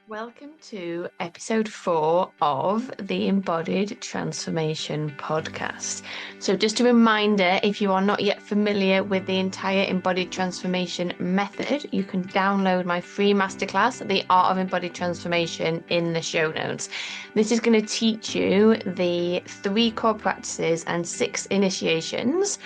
Welcome to episode 4 of the Embodied Transformation podcast. So, just a reminder, if you are not yet familiar with the entire Embodied Transformation method, you can download my free masterclass, The Art of Embodied Transformation, in the show notes. This is going to teach you the 3 core practices and 6 initiations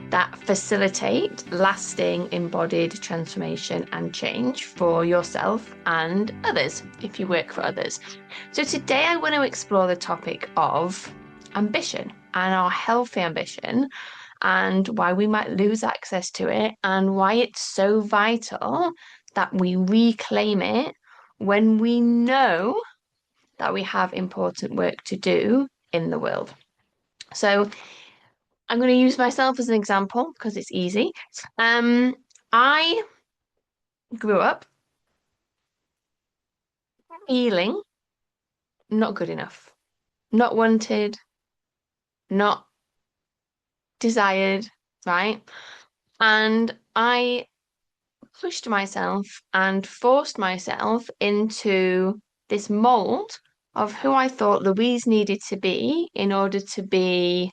that facilitate lasting embodied transformation and change for yourself and others if you work for others. So today I want to explore the topic of ambition and our healthy ambition and why we might lose access to it and why it's so vital that we reclaim it when we know that we have important work to do in the world. So I'm going to use myself as an example because it's easy. I grew up feeling not good enough, not wanted, not desired, right? And I pushed myself and forced myself into this mold of who I thought Louise needed to be in order to be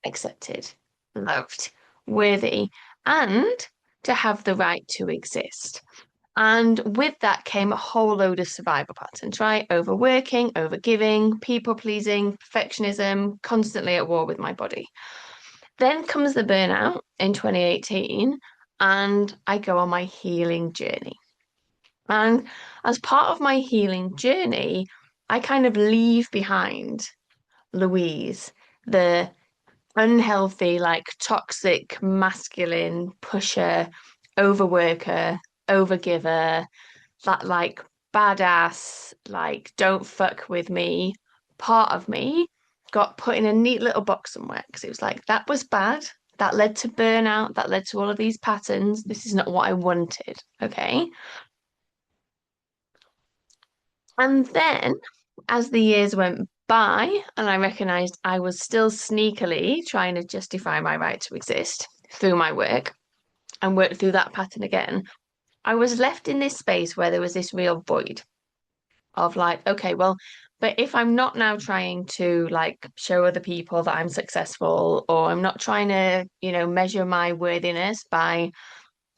accepted, loved, worthy, and to have the right to exist. And with that came a whole load of survival patterns, right? Overworking, overgiving, people pleasing, perfectionism, constantly at war with my body. Then comes the burnout in 2018, and I go on my healing journey. And as part of my healing journey, I kind of leave behind Louise, the unhealthy, like toxic, masculine pusher, overworker, overgiver, that like badass, like don't fuck with me part of me got put in a neat little box somewhere because it was like that was bad. That led to burnout, that led to all of these patterns. This is not what I wanted. Okay. And then as the years went by and I recognized I was still sneakily trying to justify my right to exist through my work and work through that pattern again, I was left in this space where there was this real void of like, okay, well, but if I'm not now trying to like show other people that I'm successful, or I'm not trying to, measure my worthiness by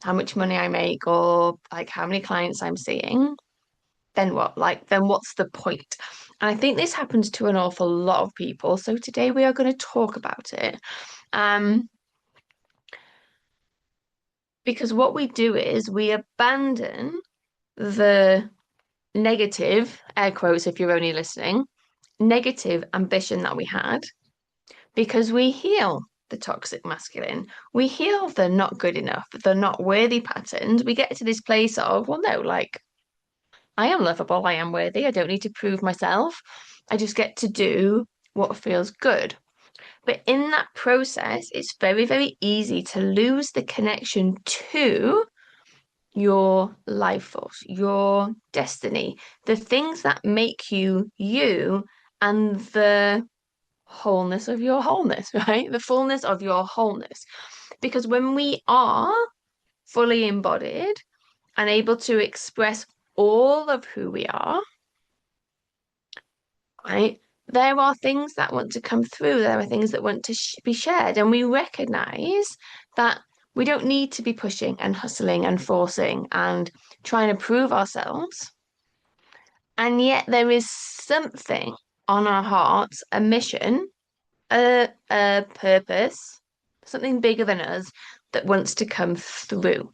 how much money I make or like how many clients I'm seeing, then what? Like, then what's the point? And I think this happens to an awful lot of people. So today we are going to talk about it. Um, because what we do is we abandon the negative, air quotes if you're only listening, negative ambition that we had because we heal the toxic masculine. We heal the not good enough, the not worthy patterns. We get to this place of, well, no, like I am lovable, I am worthy, I don't need to prove myself. I just get to do what feels good. But in that process, it's very, very easy to lose the connection to your life force, your destiny, the things that make you you, and the wholeness of your wholeness, right? The fullness of your wholeness. Because when we are fully embodied and able to express all of who we are, right? There are things that want to come through. There are things that want to be shared. And we recognize that we don't need to be pushing and hustling and forcing and trying to prove ourselves. And yet there is something on our hearts, a mission, a purpose, something bigger than us that wants to come through.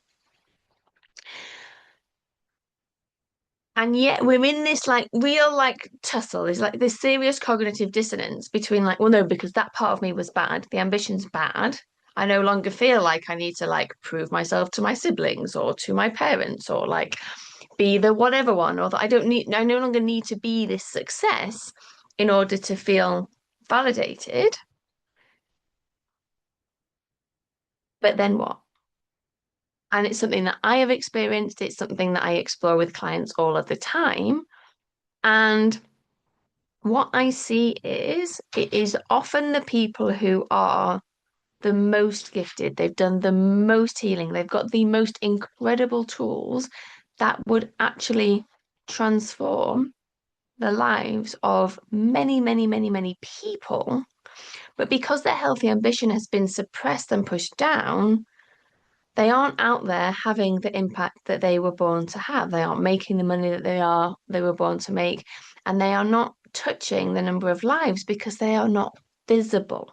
And yet we're in this like real like tussle. There's like this serious cognitive dissonance between like, well, no, because that part of me was bad. The ambition's bad. I no longer feel like I need to like prove myself to my siblings or to my parents or like be the whatever one, or that I no longer need to be this success in order to feel validated. But then what? And it's something that I have experienced. It's something that I explore with clients all of the time. And what I see is it is often the people who are the most gifted, they've done the most healing, they've got the most incredible tools that would actually transform the lives of many, many, many, many people. But because their healthy ambition has been suppressed and pushed down, they aren't out there having the impact that they were born to have. They aren't making the money that they were born to make, and they are not touching the number of lives because they are not visible.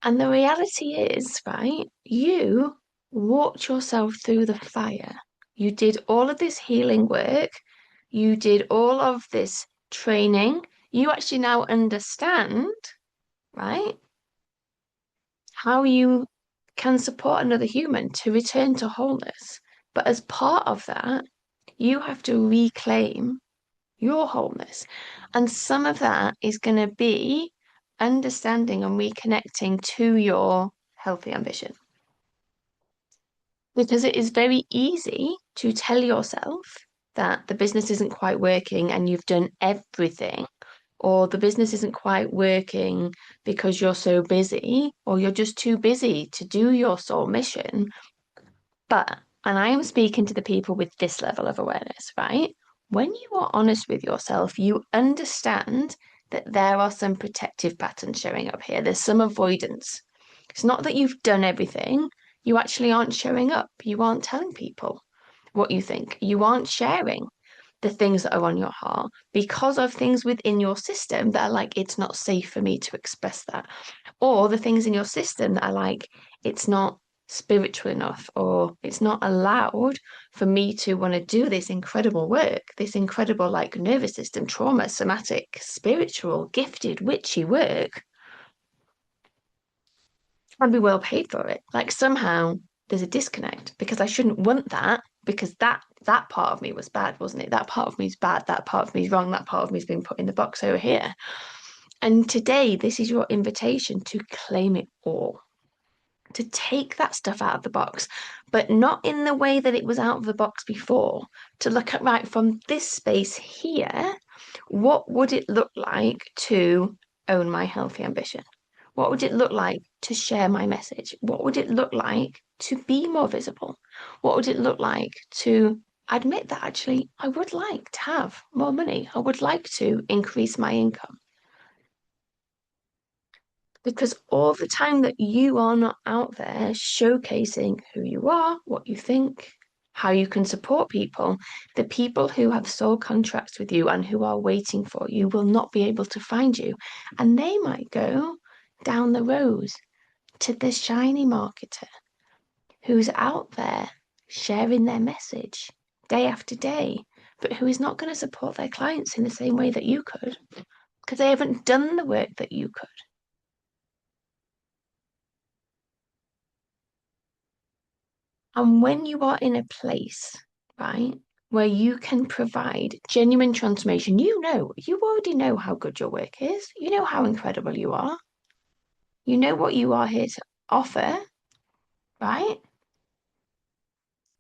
And the reality is, right, you walked yourself through the fire. You did all of this healing work. You did all of this training. You actually now understand, right, how you can support another human to return to wholeness. But as part of that, you have to reclaim your wholeness. And some of that is going to be understanding and reconnecting to your healthy ambition. Because it is very easy to tell yourself that the business isn't quite working and you've done everything, or the business isn't quite working because you're so busy, or you're just too busy to do your soul mission. But, and I am speaking to the people with this level of awareness, right? When you are honest with yourself, you understand that there are some protective patterns showing up here. There's some avoidance. It's not that you've done everything, you actually aren't showing up. You aren't telling people what you think. You aren't sharing the things that are on your heart because of things within your system that are like, it's not safe for me to express that. Or the things in your system that are like, it's not spiritual enough, or it's not allowed for me to want to do this incredible work, this incredible, like, nervous system, trauma, somatic, spiritual, gifted, witchy work, and be well paid for it. Like, somehow there's a disconnect because I shouldn't want that because that part of me was bad, wasn't it? That part of me is bad, that part of me is wrong, that part of me has been put in the box over here. And today, this is your invitation to claim it all, to take that stuff out of the box, but not in the way that it was out of the box before. To look at, right, from this space here, what would it look like to own my healthy ambition? What would it look like to share my message? What would it look like to be more visible? What would it look like to admit that actually I would like to have more money? I would like to increase my income. Because all the time that you are not out there showcasing who you are, what you think, how you can support people, the people who have soul contracts with you and who are waiting for you will not be able to find you. And they might go down the road to the shiny marketer who's out there sharing their message day after day, but who is not going to support their clients in the same way that you could because they haven't done the work that you could. And when you are in a place, right, where you can provide genuine transformation, you already know how good your work is. You know how incredible you are. You know what you are here to offer, right?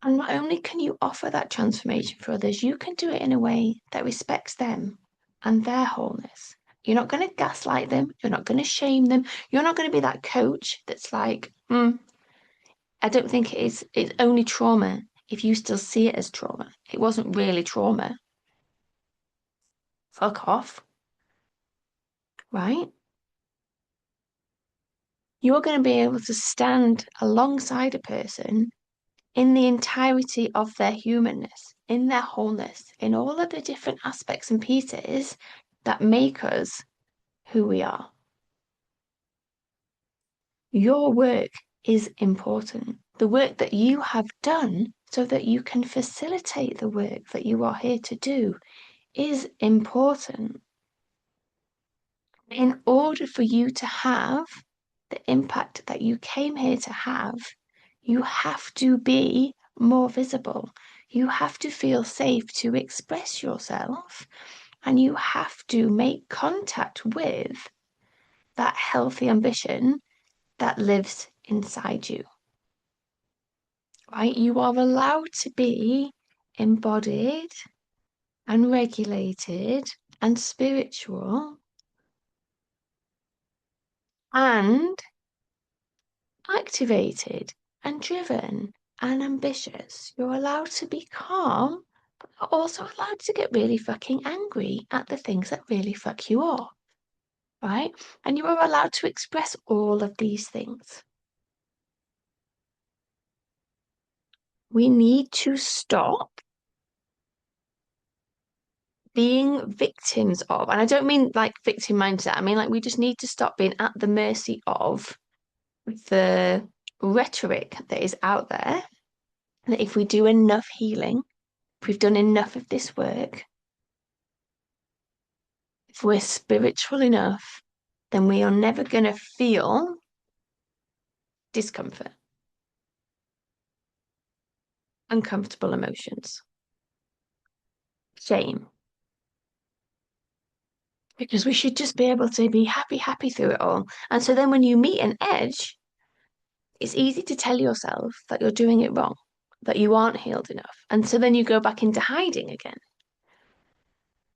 And not only can you offer that transformation for others, you can do it in a way that respects them and their wholeness. You're not going to gaslight them. You're not going to shame them. You're not going to be that coach that's like, I don't think it's only trauma if you still see it as trauma. It wasn't really trauma. Fuck off, right? You're going to be able to stand alongside a person in the entirety of their humanness, in their wholeness, in all of the different aspects and pieces that make us who we are. Your work is important. The work that you have done so that you can facilitate the work that you are here to do is important. In order for you to have the impact that you came here to have, you have to be more visible. You have to feel safe to express yourself, and you have to make contact with that healthy ambition that lives inside you. Right? You are allowed to be embodied and regulated and spiritual and activated and driven and ambitious. You're allowed to be calm, but you're also allowed to get really fucking angry at the things that really fuck you up, right? And you are allowed to express all of these things. We need to stop being victims of, and I don't mean like victim mindset, I mean like we just need to stop being at the mercy of the rhetoric that is out there that if we do enough healing, if we've done enough of this work, if we're spiritual enough, then we are never going to feel discomfort, uncomfortable emotions, shame, because we should just be able to be happy, happy through it all. And so then when you meet an edge, it's easy to tell yourself that you're doing it wrong, that you aren't healed enough. And so then you go back into hiding again.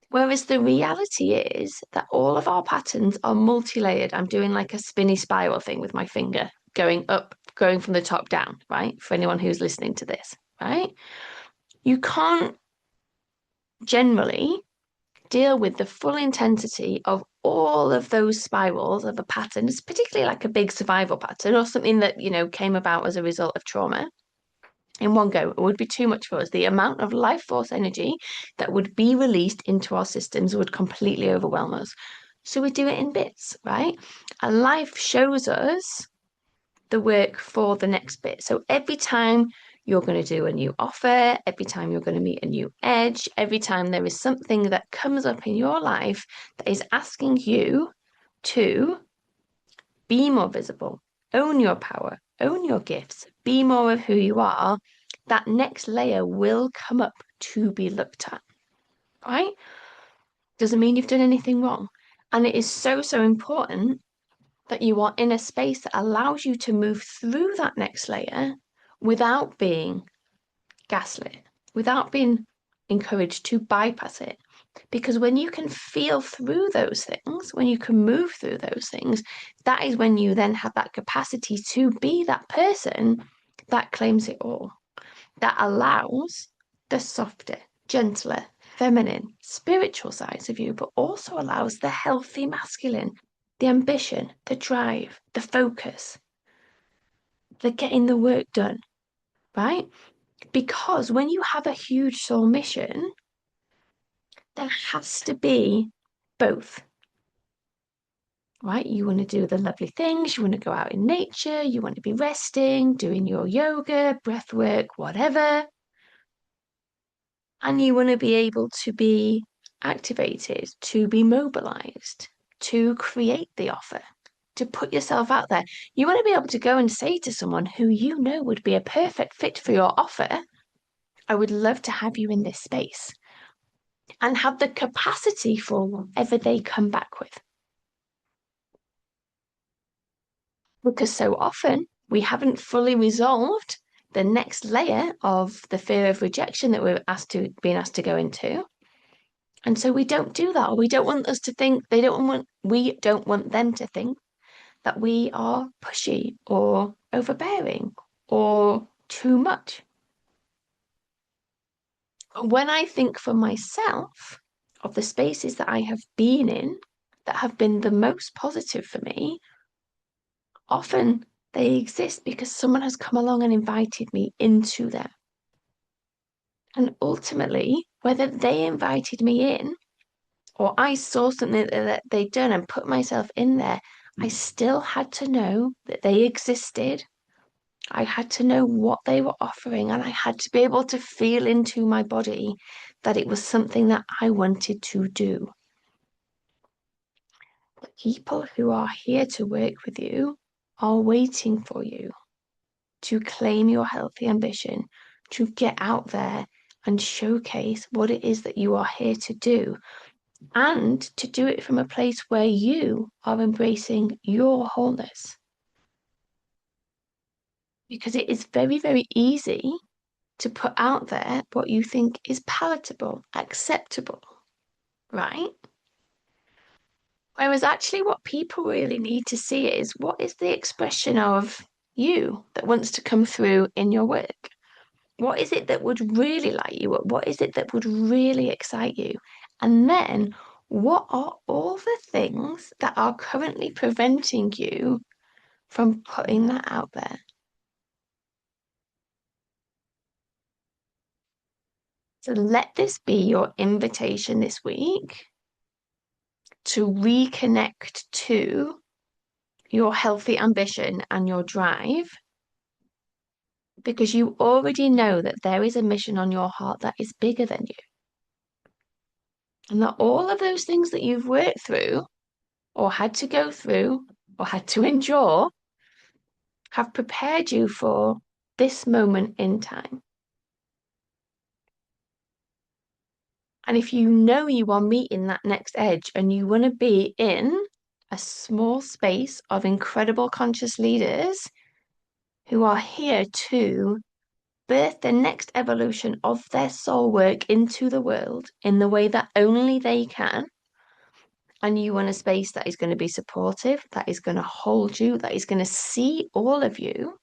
Whereas the reality is that all of our patterns are multi-layered. I'm doing like a spinny spiral thing with my finger going up, going from the top down, right? For anyone who's listening to this, right? You can't generally deal with the full intensity of all of those spirals of a pattern, it's particularly like a big survival pattern or something that, came about as a result of trauma in one go. It would be too much for us. The amount of life force energy that would be released into our systems would completely overwhelm us. So we do it in bits, right? And life shows us the work for the next bit. So every time you're going to do a new offer, every time you're going to meet a new edge, every time there is something that comes up in your life that is asking you to be more visible, own your power, own your gifts, be more of who you are, that next layer will come up to be looked at, right? Doesn't mean you've done anything wrong. And it is so, so important that you are in a space that allows you to move through that next layer without being gaslit, without being encouraged to bypass it. Because when you can feel through those things, when you can move through those things, that is when you then have that capacity to be that person that claims it all, that allows the softer, gentler, feminine, spiritual sides of you, but also allows the healthy masculine, the ambition, the drive, the focus, the getting the work done, right? Because when you have a huge soul mission, there has to be both, right? You want to do the lovely things, you want to go out in nature, you want to be resting, doing your yoga, breath work, whatever. And you want to be able to be activated, to be mobilized, to create the offer, to put yourself out there. You want to be able to go and say to someone who you know would be a perfect fit for your offer, I would love to have you in this space, and have the capacity for whatever they come back with. Because so often we haven't fully resolved the next layer of the fear of rejection that being asked to go into. And so we don't do that, or we don't want us to think, we don't want them to think that we are pushy or overbearing or too much. When I think for myself of the spaces that I have been in that have been the most positive for me, often they exist because someone has come along and invited me into them. And ultimately, whether they invited me in or I saw something that they'd done and put myself in there, I still had to know that they existed. I had to know what they were offering, and I had to be able to feel into my body that it was something that I wanted to do. The people who are here to work with you are waiting for you to claim your healthy ambition, to get out there and showcase what it is that you are here to do, and to do it from a place where you are embracing your wholeness. Because it is very, very easy to put out there what you think is palatable, acceptable, right? Whereas actually, what people really need to see is what is the expression of you that wants to come through in your work? What is it that would really light you up? What is it that would really excite you? And then what are all the things that are currently preventing you from putting that out there? So let this be your invitation this week to reconnect to your healthy ambition and your drive, because you already know that there is a mission on your heart that is bigger than you. And that all of those things that you've worked through or had to go through or had to endure have prepared you for this moment in time. And if you know you are meeting that next edge and you want to be in a small space of incredible conscious leaders who are here to birth the next evolution of their soul work into the world in the way that only they can, and you want a space that is going to be supportive, that is going to hold you, that is going to see all of you,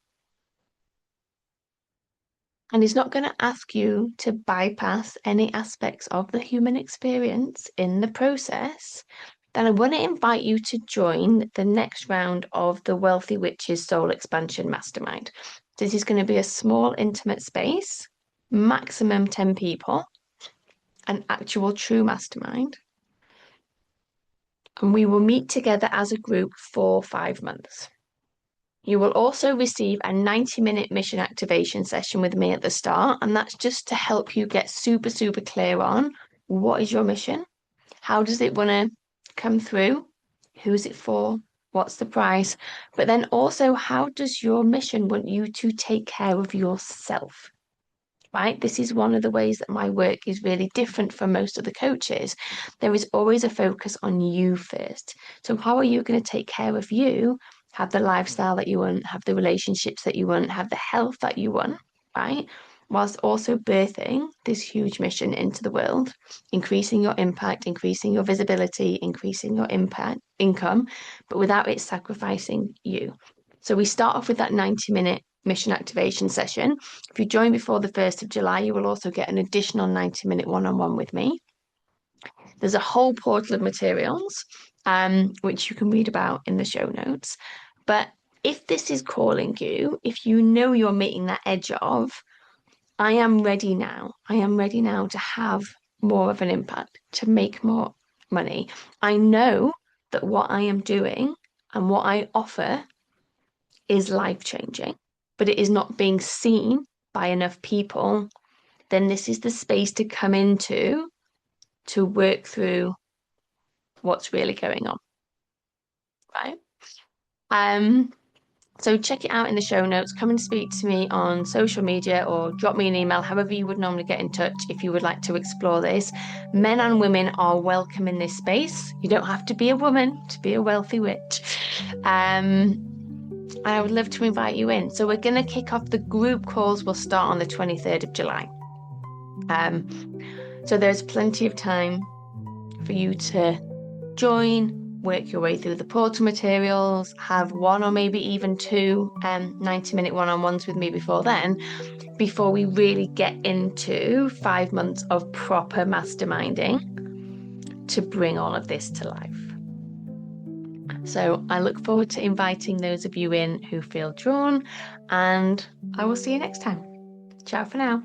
and is not going to ask you to bypass any aspects of the human experience in the process, then I want to invite you to join the next round of the Wealthy Witches Soul Expansion Mastermind. This is going to be a small, intimate space, maximum 10 people, an actual true mastermind. And we will meet together as a group for 5 months. You will also receive a 90-minute mission activation session with me at the start, and that's just to help you get super, super clear on what is your mission, how does it want to come through, who is it for, what's the price, but then also how does your mission want you to take care of yourself? Right? This is one of the ways that my work is really different from most of the coaches. There is always a focus on you first. So, how are you going to take care of you, have the lifestyle that you want, have the relationships that you want, have the health that you want, right? Whilst also birthing this huge mission into the world, increasing your impact, increasing your visibility, increasing your impact, income, but without it sacrificing you. So, we start off with that 90-minute mission activation session. If you join before the 1st of July, you will also get an additional 90-minute one-on-one with me. There's a whole portal of materials, which you can read about in the show notes. But if this is calling you, if you know you're meeting that edge of, I am ready now. I am ready now to have more of an impact, to make more money. I know that what I am doing and what I offer is life-changing, but it is not being seen by enough people, then this is the space to come into to work through what's really going on, right? Um, so check it out in the show notes. Come and speak to me on social media or drop me an email, however you would normally get in touch if you would like to explore this. Men and women are welcome in this space. You don't have to be a woman to be a wealthy witch. And I would love to invite you in. So we're going to kick off the group calls. Will start on the 23rd of July. So there's plenty of time for you to join, work your way through the portal materials, have one or maybe even two 90-minute one-on-ones with me before then, before we really get into 5 months of proper masterminding to bring all of this to life. So I look forward to inviting those of you in who feel drawn, and I will see you next time. Ciao for now.